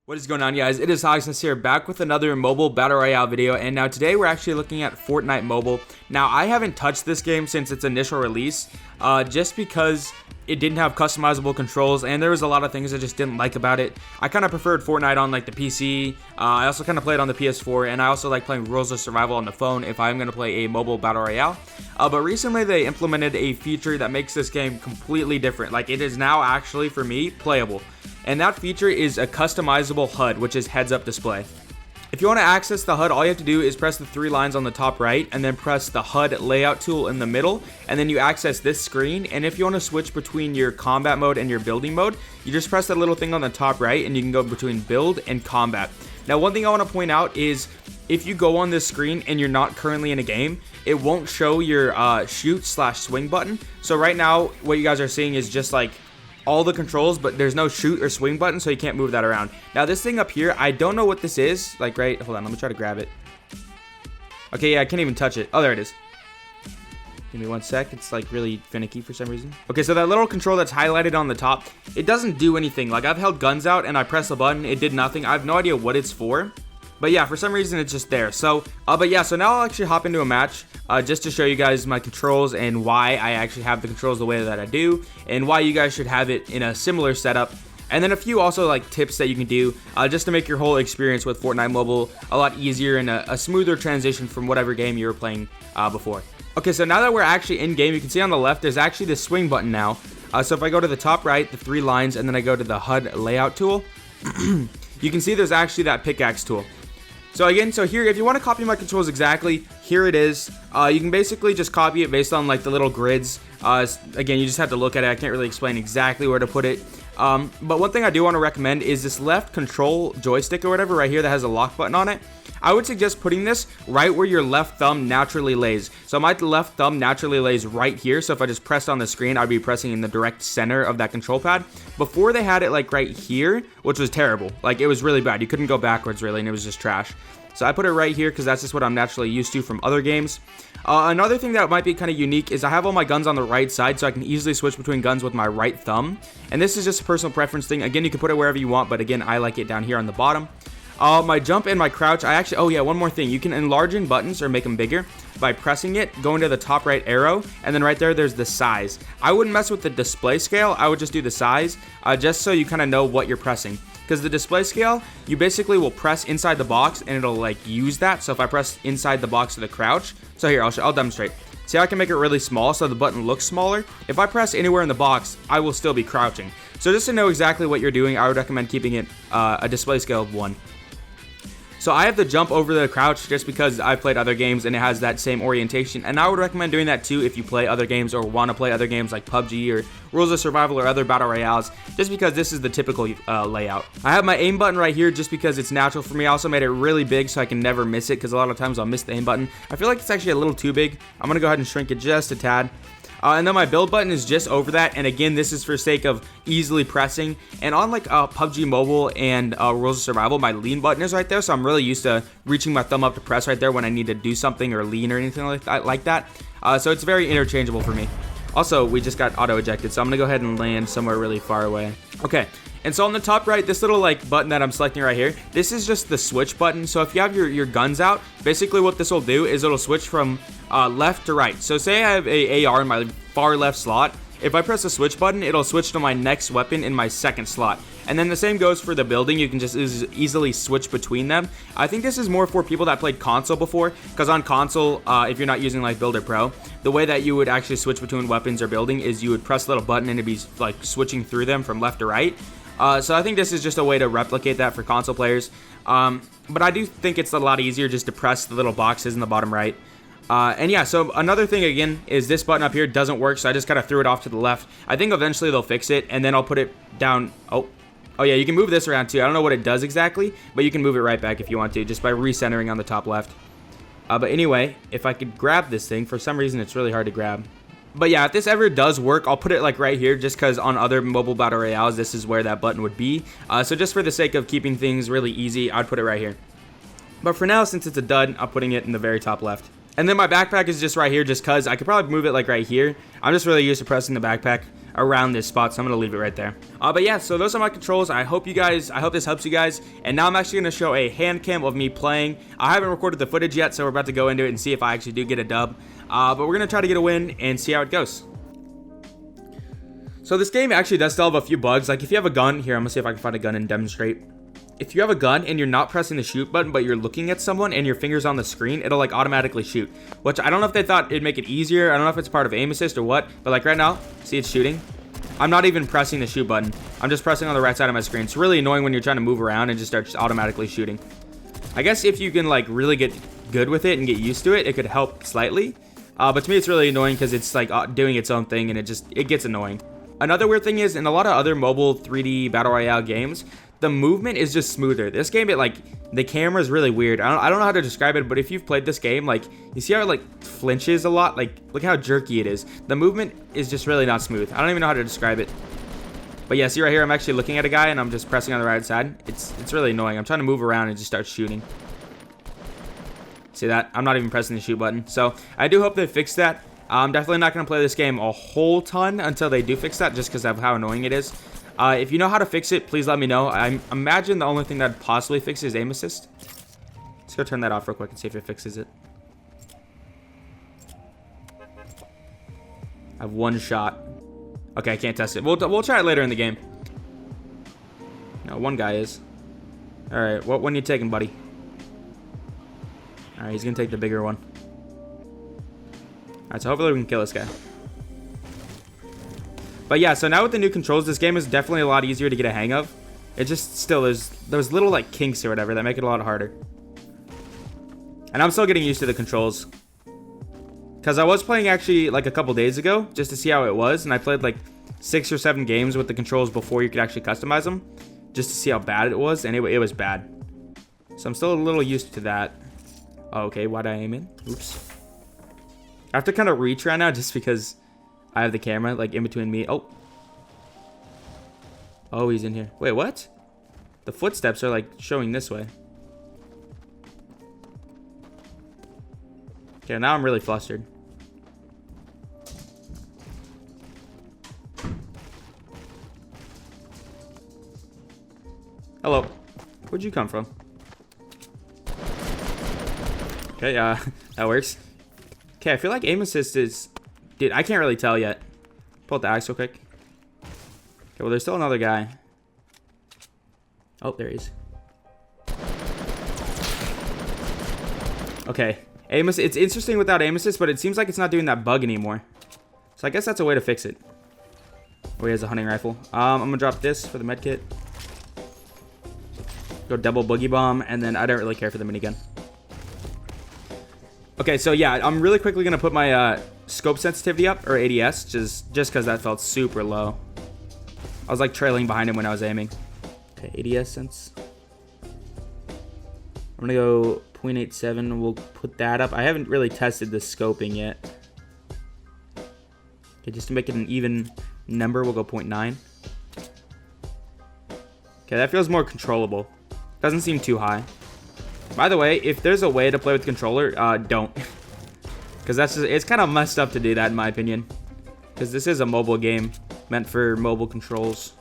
What is going on, guys? It is Hogsness here, back with another mobile battle royale video, and now today we're actually looking at Fortnite Mobile. Now, I haven't touched this game since its initial release, just because it didn't have customizable controls, and there was a lot of things I just didn't like about it. I kind of preferred Fortnite on like the PC. I also kind of played on the PS4, and I also like playing Rules of Survival on the phone if I'm going to play a mobile battle royale. But recently they implemented a feature that makes this game completely different. Like, it is now actually, for me, playable. And that feature is a customizable HUD, which is heads-up display. If you want to access the HUD, all you have to do is press the three lines on the top right, and then press the HUD layout tool in the middle, and then you access this screen. And if you want to switch between your combat mode and your building mode, you just press that little thing on the top right, and you can go between build and combat. Now, one thing I want to point out is, if you go on this screen and you're not currently in a game, it won't show your shoot/swing button. So right now, what you guys are seeing is just like all the controls, but there's no shoot or swing button, so you can't move that around. Now, this thing up here, I don't know what this is. Like, right, hold on, let me try to grab it. Okay, yeah, I can't even touch it. Oh, there it is. Give me one sec. It's like really finicky for some reason. Okay, so that little control that's highlighted on the top, it doesn't do anything. Like, I've held guns out and I press the button, it did nothing. I have no idea what it's for. But yeah, for some reason it's just there. So, but yeah, so now I'll actually hop into a match just to show you guys my controls and why I actually have the controls the way that I do, and why you guys should have it in a similar setup. And then a few also like tips that you can do just to make your whole experience with Fortnite Mobile a lot easier and a smoother transition from whatever game you were playing before. Okay, so now that we're actually in game, you can see on the left there's actually the swing button now. So if I go to the top right, the three lines, and then I go to the HUD layout tool, you can see there's actually that pickaxe tool. So again, so here, if you want to copy my controls exactly, here it is. You can basically just copy it based on like the little grids. Again, you just have to look at it. I can't really explain exactly where to put it. But one thing I do want to recommend is this left control joystick or whatever right here that has a lock button on it. I would suggest putting this right where your left thumb naturally lays. So my left thumb naturally lays right here. So if I just pressed on the screen, I'd be pressing in the direct center of that control pad. Before, they had it like right here, which was terrible. Like, it was really bad. You couldn't go backwards really, and it was just trash. So I put it right here because that's just what I'm naturally used to from other games. Another thing that might be kind of unique is I have all my guns on the right side, so I can easily switch between guns with my right thumb. And this is just a personal preference thing. Again, you can put it wherever you want, but again, I like it down here on the bottom. My jump and my crouch, oh yeah, one more thing. You can enlarge in buttons or make them bigger by pressing it, going to the top right arrow, and then right there's the size. I wouldn't mess with the display scale. I would just do the size, just so you kind of know what you're pressing. Because the display scale, you basically will press inside the box and it'll like use that. So if I press inside the box to the crouch, so here, I'll demonstrate. See how I can make it really small so the button looks smaller? If I press anywhere in the box, I will still be crouching. So just to know exactly what you're doing, I would recommend keeping it a display scale of 1. So I have the jump over the crouch just because I've played other games and it has that same orientation. And I would recommend doing that too if you play other games or want to play other games like PUBG or Rules of Survival or other battle royales, just because this is the typical layout. I have my aim button right here just because it's natural for me. I also made it really big so I can never miss it, because a lot of times I'll miss the aim button. I feel like it's actually a little too big. I'm going to go ahead and shrink it just a tad. And then my build button is just over that, and again, this is for sake of easily pressing. And on like PUBG Mobile and Rules of Survival, my lean button is right there, so I'm really used to reaching my thumb up to press right there when I need to do something or lean or anything like that. So it's very interchangeable for me. Also, we just got auto ejected, so I'm gonna go ahead and land somewhere really far away. Okay. And so on the top right, this little like button that I'm selecting right here, this is just the switch button. So if you have your guns out, basically what this will do is it'll switch from left to right. So say I have a AR in my far left slot. If I press the switch button, it'll switch to my next weapon in my second slot. And then the same goes for the building. You can just easily switch between them. I think this is more for people that played console before, because on console, if you're not using like Builder Pro, the way that you would actually switch between weapons or building is you would press a little button and it'd be like switching through them from left to right. So I think this is just a way to replicate that for console players. But I do think it's a lot easier just to press the little boxes in the bottom right. And yeah, so another thing again is this button up here doesn't work, so I just kind of threw it off to the left. I think eventually they'll fix it, and then I'll put it down. Oh yeah, you can move this around too. I don't know what it does exactly, but you can move it right back if you want to, just by recentering on the top left. But anyway, if I could grab this thing, for some reason it's really hard to grab. But yeah, if this ever does work, I'll put it like right here, just because on other mobile battle royales, this is where that button would be. So just for the sake of keeping things really easy, I'd put it right here. But for now, since it's a dud, I'm putting it in the very top left. And then my backpack is just right here, just because I could probably move it like right here. I'm just really used to pressing the backpack around this spot, so I'm gonna leave it right there. But yeah, so those are my controls. I hope this helps you guys. And now I'm actually gonna show a hand cam of me playing. I haven't recorded the footage yet, so we're about to go into it and see if I actually do get a dub. But we're gonna try to get a win and see how it goes. So this game actually does still have a few bugs. Like if you have a gun, here, I'm gonna see if I can find a gun and demonstrate. If you have a gun and you're not pressing the shoot button, but you're looking at someone and your finger's on the screen, it'll like automatically shoot. Which I don't know if they thought it'd make it easier. I don't know if it's part of aim assist or what, but like right now, see it's shooting. I'm not even pressing the shoot button. I'm just pressing on the right side of my screen. It's really annoying when you're trying to move around and just start automatically shooting. I guess if you can like really get good with it and get used to it, it could help slightly. But to me, it's really annoying because it's like doing its own thing and it gets annoying. Another weird thing is in a lot of other mobile 3D Battle Royale games, the movement is just smoother. This game, the camera is really weird. I don't know how to describe it, but if you've played this game, like you see how it like flinches a lot, like look how jerky it is. The movement is just really not smooth. I don't even know how to describe it. But yeah, see right here, I'm actually looking at a guy and I'm just pressing on the right side. It's really annoying. I'm trying to move around and just start shooting. See that? I'm not even pressing the shoot button. So I do hope they fix that. I'm definitely not going to play this game a whole ton until they do fix that, just because of how annoying it is. If you know how to fix it, please let me know. I imagine the only thing that possibly fixes is aim assist. Let's go turn that off real quick and see if it fixes it. I have one shot. Okay, I can't test it. We'll try it later in the game. No, one guy is. All right, what one you taking, buddy? All right, he's gonna take the bigger one. All right, so hopefully we can kill this guy. But yeah, so now with the new controls, this game is definitely a lot easier to get a hang of. It just still, there's little like kinks or whatever that make it a lot harder. And I'm still getting used to the controls. Because I was playing actually like a couple days ago just to see how it was. And I played like 6 or 7 games with the controls before you could actually customize them. Just to see how bad it was. And it was bad. So I'm still a little used to that. Oh, okay, why'd I aim in? Oops. I have to kind of reach right now just because I have the camera like in between me. Oh, he's in here. Wait, what? The footsteps are like showing this way. Okay, now I'm really flustered. Hello. Where'd you come from? Okay, that works. Okay, I feel like aim assist is... Dude, I can't really tell yet. Pull out the axe real quick. Okay, well, there's still another guy. Oh, there he is. Okay. Aim assist, it's interesting without aim assist, but it seems like it's not doing that bug anymore. So I guess that's a way to fix it. Oh, he has a hunting rifle. I'm gonna drop this for the med kit. Go double boogie bomb, and then I don't really care for the minigun. Okay, so yeah, I'm really quickly gonna put my scope sensitivity up, or ADS, just because that felt super low. I was like trailing behind him when I was aiming. Okay, ADS sense. I'm gonna go 0.87. We'll put that up. I haven't really tested the scoping yet. Okay, just to make it an even number, we'll go 0.9. Okay, that feels more controllable. Doesn't seem too high. By the way, if there's a way to play with the controller, don't. Because it's kind of messed up to do that, in my opinion. Because this is a mobile game meant for mobile controls.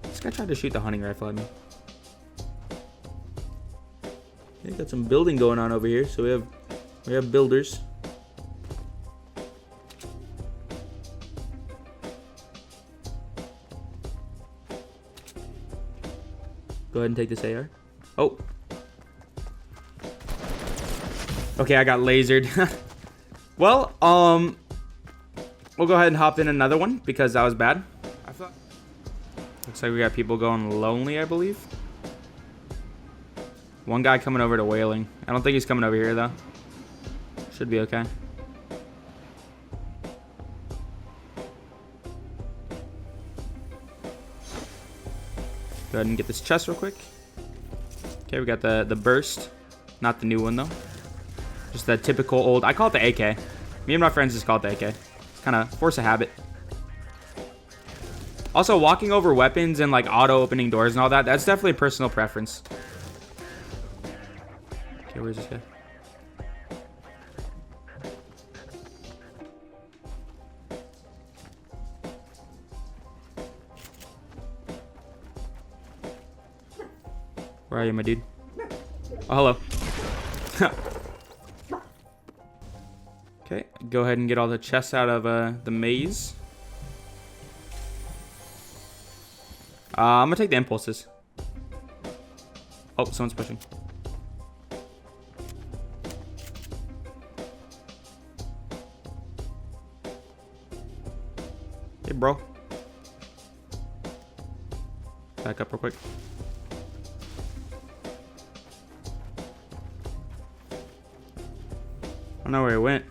This guy tried to shoot the hunting rifle at me. Okay, got some building going on over here, so we have builders. Go ahead and take this AR. Oh. Okay, I got lasered. Well, we'll go ahead and hop in another one because that was bad. Looks like we got people going lonely, I believe. One guy coming over to whaling. I don't think he's coming over here though. Should be okay. Go ahead and get this chest real quick. Okay, we got the burst. Not the new one though. Just that typical old, I call it the AK. Me and my friends just call it the AK. It's kind of force of habit. Also, walking over weapons and like auto opening doors and all that, that's definitely personal preference. Okay, where's this guy? Where are you, my dude? Oh, hello. Okay, go ahead and get all the chests out of the maze. I'm gonna take the impulses. Oh, someone's pushing. Hey, bro. Back up real quick. I don't know where he went.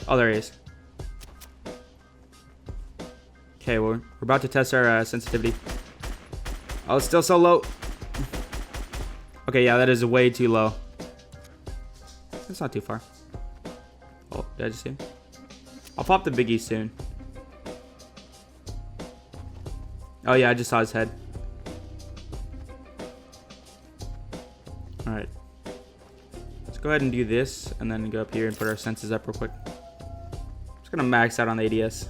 Oh, there he is. Okay, well, we're about to test our sensitivity. Oh, it's still so low. Okay, yeah, that is way too low. That's not too far. Oh, did I just see him? I'll pop the biggie soon. Oh, yeah, I just saw his head. Alright. Let's go ahead and do this, and then go up here and put our senses up real quick. Just gonna max out on the ADS.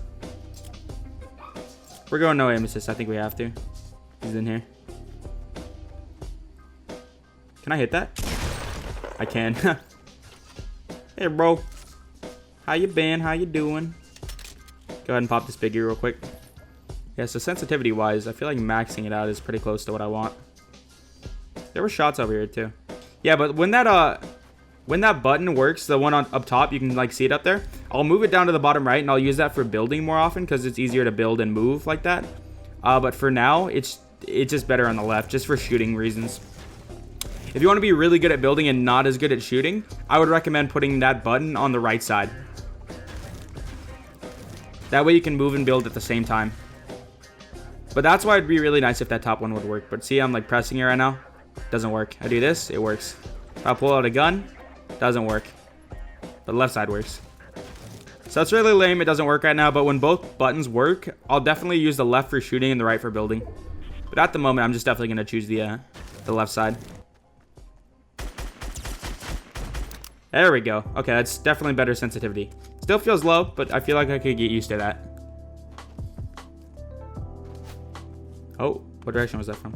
We're going no aim assist. I think we have to. He's in here. Can I hit that? I can. Hey, bro. How you been? How you doing? Go ahead and pop this biggie real quick. Yeah, so sensitivity-wise, I feel like maxing it out is pretty close to what I want. There were shots over here, too. Yeah, but when that button works, the one on up top, you can like see it up there. I'll move it down to the bottom right, and I'll use that for building more often because it's easier to build and move like that. But for now, it's just better on the left, just for shooting reasons. If you want to be really good at building and not as good at shooting, I would recommend putting that button on the right side. That way you can move and build at the same time. But that's why it'd be really nice if that top one would work. But see, I'm like pressing it right now. Doesn't work. I do this, it works. If I pull out a gun, doesn't work. But left side works. So it's really lame. It doesn't work right now. But when both buttons work, I'll definitely use the left for shooting and the right for building. But at the moment, I'm just definitely going to choose the left side. There we go. Okay, that's definitely better sensitivity. Still feels low, but I feel like I could get used to that. Oh, what direction was that from?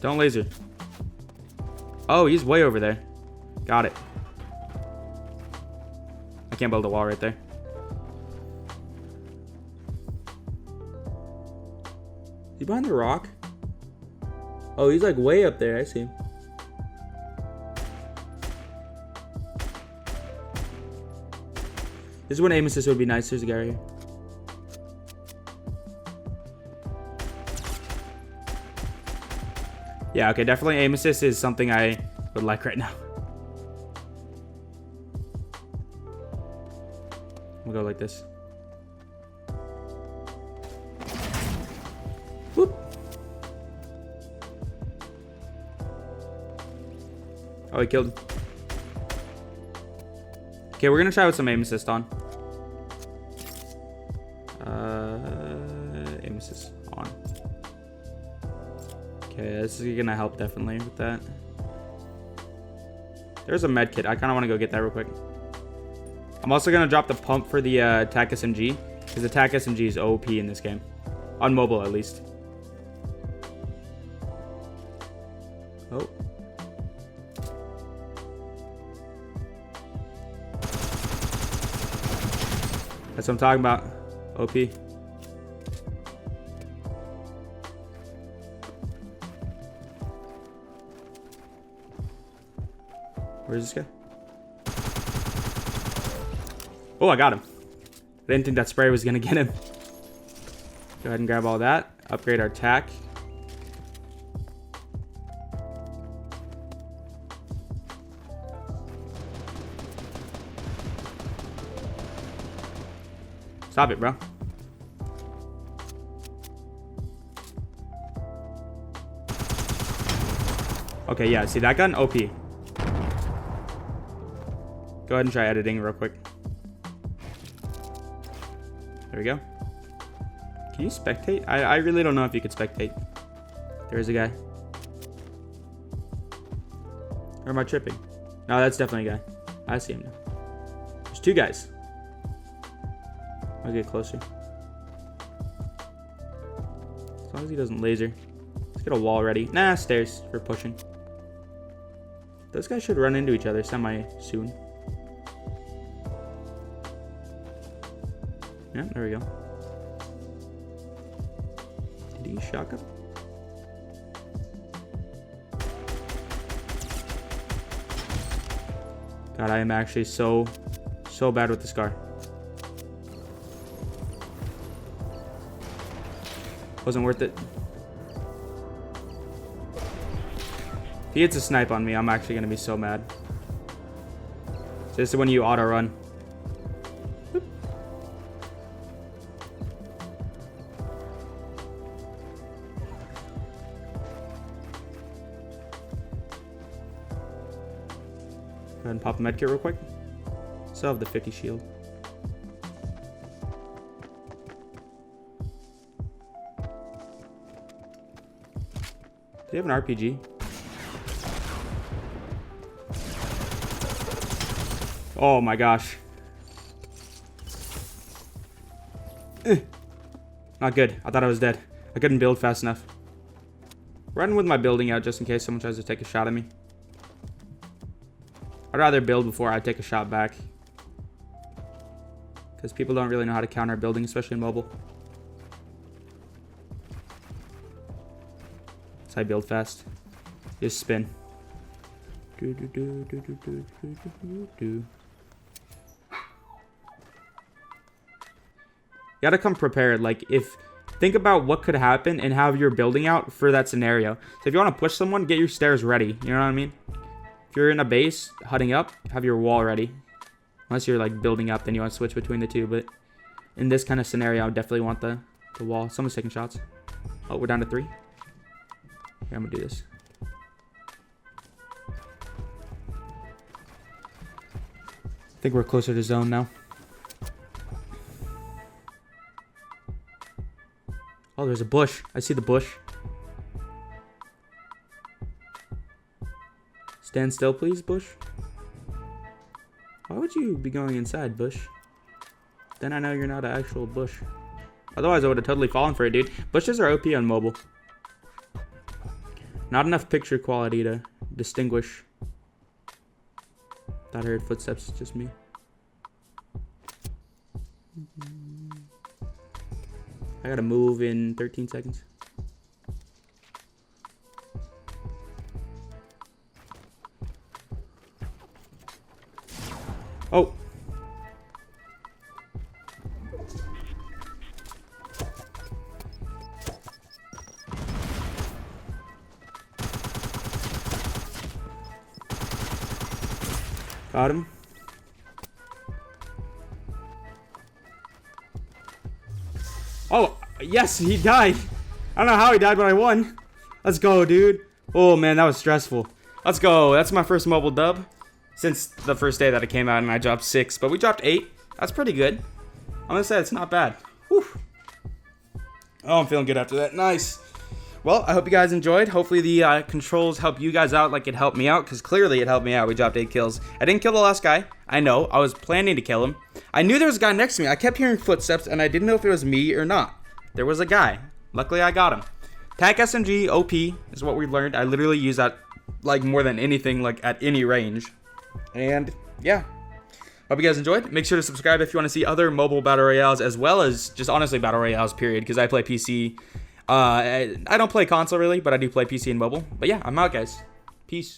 Don't laser. Oh, he's way over there. Got it. I can't build a wall right there. Is he behind the rock? Oh, he's like way up there. I see him. This is when aim assist would be nice. There's a guy right here. Yeah, okay, definitely aim assist is something I would like right now. We'll go like this. Whoop. Oh, he killed him. Okay, we're gonna try with some aim assist on. Aim assist on. Okay, this is gonna help definitely with that. There's a med kit. I kind of want to go get that real quick. I'm also gonna drop the pump for the attack SMG because attack SMG is OP in this game, on mobile at least. Oh. That's what I'm talking about. OP. Where's this guy? Oh, I got him. I didn't think that spray was gonna get him. Go ahead and grab all that. Upgrade our attack. Stop it, bro. Okay, yeah, see that gun? OP. Go ahead and try editing real quick. There we go. Can you spectate? I really don't know if you could spectate. There's a guy. Or am I tripping? No, that's definitely a guy. I see him now. There's two guys. I'll get closer. long as he doesn't laser. Let's get a wall ready. Nah, stairs for pushing. Those guys should run into each other semi soon. Yeah, there we go. Did he shotgun? God, I am actually so bad with the scar. Wasn't worth it. If he hits a snipe on me, I'm actually going to be so mad. So this is when you auto run. Boop. Go ahead and pop a medkit real quick. Still have the 50 shield. Do you have an RPG? Oh my gosh. Not good. I thought I was dead. I couldn't build fast enough. Running with my building out just in case someone tries to take a shot at me. I'd rather build before I take a shot back. Because people don't really know how to counter building, especially in mobile. I build fast. Just spin. You gotta come prepared. Like, think about what could happen and how you're building out for that scenario. So if you want to push someone, get your stairs ready. You know what I mean? If you're in a base, hutting up, have your wall ready. Unless you're like building up, then you want to switch between the two. But in this kind of scenario, I would definitely want the wall. Someone's taking shots. Oh, we're down to 3. Here, I'm gonna do this. I think we're closer to zone now. Oh, there's a bush. I see the bush. Stand still, please, bush. Why would you be going inside, bush? Then I know you're not an actual bush. Otherwise, I would have totally fallen for it, dude. Bushes are OP on mobile. Not enough picture quality to distinguish. Thought I heard footsteps, it's just me. I gotta move in 13 seconds. Oh! Got him. Oh, yes, he died. I don't know how he died, but I won. Let's go, dude. Oh, man, that was stressful. Let's go. That's my first mobile dub since the first day that it came out, and I dropped 6. But we dropped 8. That's pretty good. I'm going to say it's not bad. Whew. Oh, I'm feeling good after that. Nice. Well, I hope you guys enjoyed. Hopefully the controls help you guys out like it helped me out, because clearly it helped me out. We dropped 8 kills. I didn't kill the last guy. I know. I was planning to kill him. I knew there was a guy next to me. I kept hearing footsteps, and I didn't know if it was me or not. There was a guy. Luckily, I got him. Tank SMG OP is what we learned. I literally use that like more than anything, like at any range. And yeah. Hope you guys enjoyed. Make sure to subscribe if you want to see other mobile battle royales, as well as just honestly battle royales, period, because I play PC. I don't play console really, but I do play PC and mobile. But yeah, I'm out, guys. Peace.